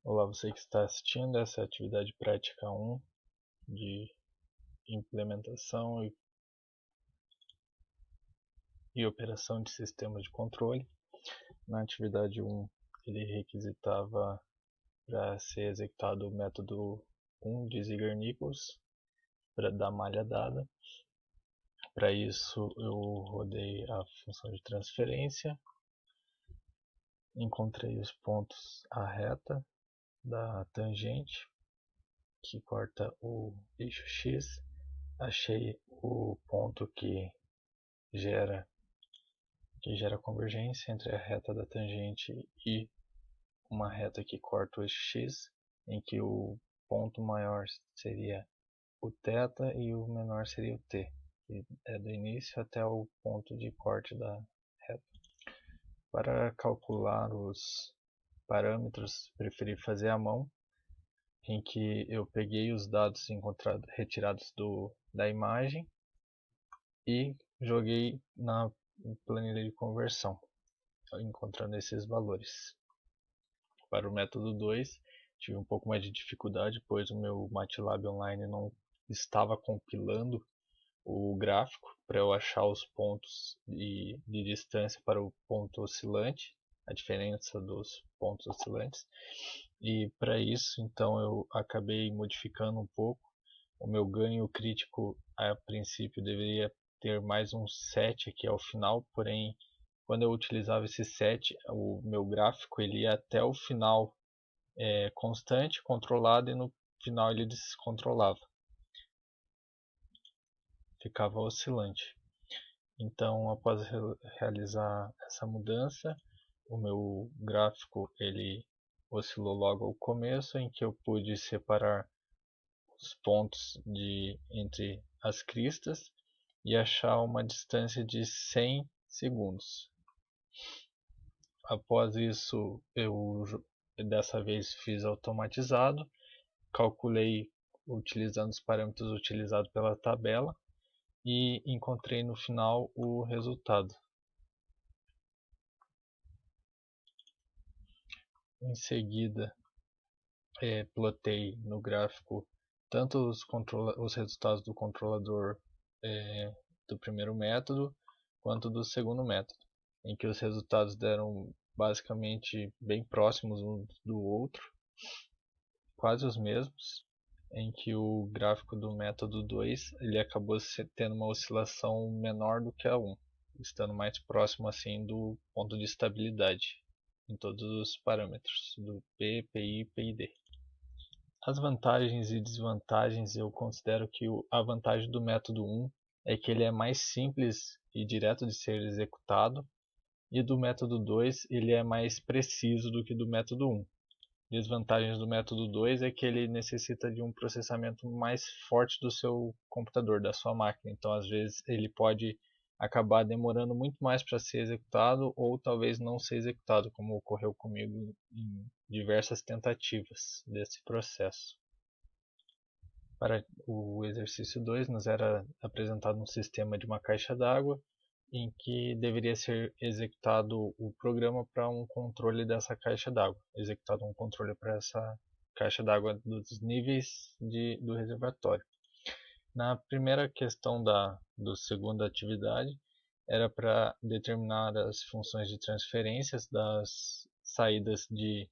Olá, você que está assistindo essa atividade prática 1 de implementação e operação de sistemas de controle. Na atividade 1, ele requisitava para ser executado o método 1 de Ziegler-Nichols para dar malha dada. Para isso, eu rodei a função de transferência, encontrei os pontos à reta da tangente que corta o eixo X, achei o ponto que gera convergência entre a reta da tangente e uma reta que corta o eixo X, em que o ponto maior seria o θ e o menor seria o t, que é do início até o ponto de corte da reta. Para calcular os parâmetros, preferi fazer à mão, em que eu peguei os dados retirados da imagem e joguei na planilha de conversão, encontrando esses valores. Para o método 2, tive um pouco mais de dificuldade, pois o meu MATLAB Online não estava compilando o gráfico para eu achar os pontos de distância para o ponto oscilante, a diferença dos pontos oscilantes. E para isso, então, eu acabei modificando um pouco. O meu ganho crítico, a princípio, deveria ter mais um 7 aqui ao final, porém, quando eu utilizava esse 7, o meu gráfico ele ia até o final constante, controlado, e no final ele descontrolava. Ficava oscilante. Então, após realizar essa mudança, o meu gráfico ele oscilou logo ao começo, em que eu pude separar os pontos entre as cristas e achar uma distância de 100 segundos. Após isso, eu dessa vez fiz automatizado, calculei utilizando os parâmetros utilizados pela tabela e encontrei no final o resultado. Em seguida, plotei no gráfico tanto os resultados do controlador do primeiro método quanto do segundo método, em que os resultados deram basicamente bem próximos um do outro, quase os mesmos, em que o gráfico do método 2 ele acabou tendo uma oscilação menor do que a 1, estando mais próximo assim do ponto de estabilidade em todos os parâmetros do P, PI e PID. As vantagens e desvantagens, eu considero que a vantagem do método 1 é que ele é mais simples e direto de ser executado, e do método 2 ele é mais preciso do que do método 1. Desvantagens do método 2 é que ele necessita de um processamento mais forte do seu computador, da sua máquina. Então, às vezes, ele pode acabar demorando muito mais para ser executado ou talvez não ser executado, como ocorreu comigo em diversas tentativas desse processo. Para o exercício 2, nos era apresentado um sistema de uma caixa d'água em que deveria ser executado o programa para um controle dessa caixa d'água, executado um controle para essa caixa d'água dos níveis do reservatório. Na primeira questão da segunda atividade, era para determinar as funções de transferências das saídas de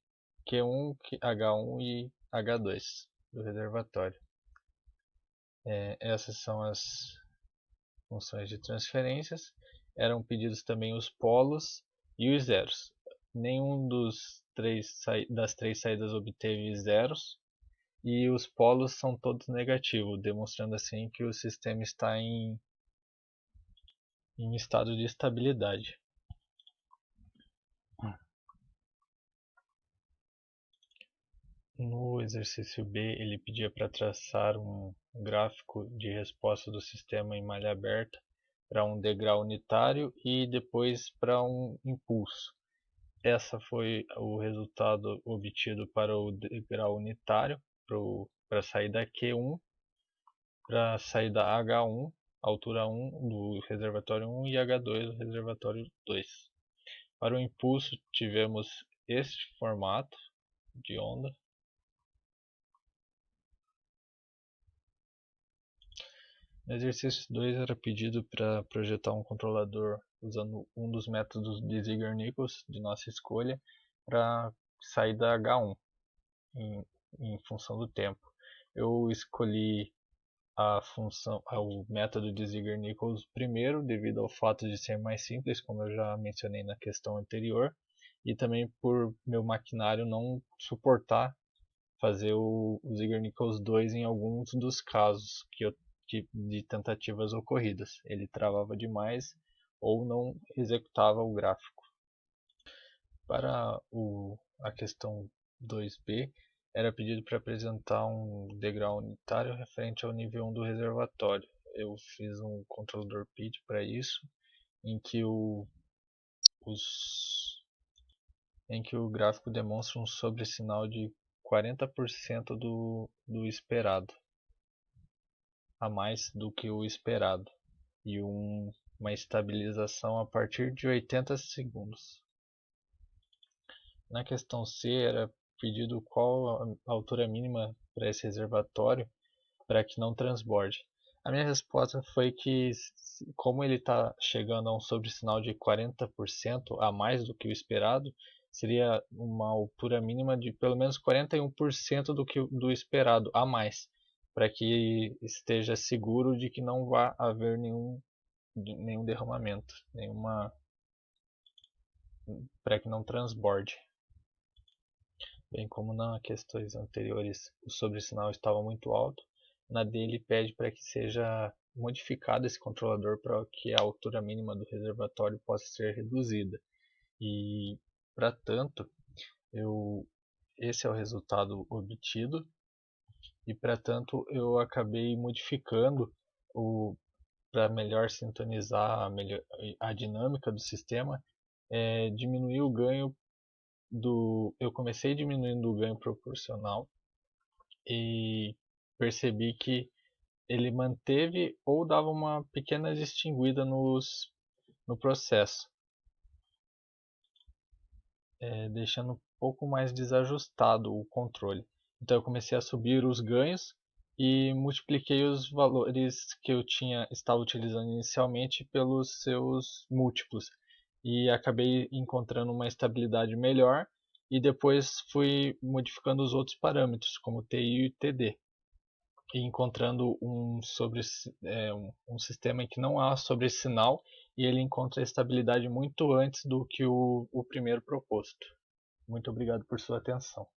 Q1, H1 e H2 do reservatório. Essas são as funções de transferências. Eram pedidos também os polos e os zeros. Nenhum das três saídas obteve zeros, e os polos são todos negativos, demonstrando assim que o sistema está em estado de estabilidade. No exercício B, ele pedia para traçar um gráfico de resposta do sistema em malha aberta para um degrau unitário e depois para um impulso. Essa foi o resultado obtido para o degrau unitário, para a saída Q1, para a saída H1, altura 1 do reservatório 1 e H2 do reservatório 2. Para o impulso tivemos este formato de onda. No exercício 2 era pedido para projetar um controlador usando um dos métodos de Ziegler-Nichols de nossa escolha para sair da H1 em função do tempo. Eu escolhi o método de Ziegler-Nichols primeiro, devido ao fato de ser mais simples, como eu já mencionei na questão anterior, e também por meu maquinário não suportar fazer o Ziegler-Nichols 2 em alguns dos casos de tentativas ocorridas. Ele travava demais ou não executava o gráfico. Para a questão 2b, era pedido para apresentar um degrau unitário referente ao nível 1 do reservatório. Eu fiz um controlador PID para isso, em que o gráfico demonstra um sobressinal de 40% do esperado, a mais do que o esperado, e uma estabilização a partir de 80 segundos. Na questão C era pedido qual a altura mínima para esse reservatório para que não transborde. A minha resposta foi que, como ele está chegando a um sobressinal de 40% a mais do que o esperado, seria uma altura mínima de pelo menos 41% do esperado a mais, para que esteja seguro de que não vai haver nenhum derramamento, para que não transborde. Bem como nas questões anteriores o sobressinal estava muito alto, na dele pede para que seja modificado esse controlador para que a altura mínima do reservatório possa ser reduzida. E, para tanto, esse é o resultado obtido, e para tanto eu acabei modificando para melhor sintonizar a dinâmica do sistema, diminuir o ganho eu comecei diminuindo o ganho proporcional e percebi que ele manteve ou dava uma pequena distinguida no processo, deixando um pouco mais desajustado o controle. Então eu comecei a subir os ganhos e multipliquei os valores que eu estava utilizando inicialmente pelos seus múltiplos, e acabei encontrando uma estabilidade melhor, e depois fui modificando os outros parâmetros, como TI e TD, e encontrando um sistema em que não há sobressinal, e ele encontra a estabilidade muito antes do que o primeiro proposto. Muito obrigado por sua atenção.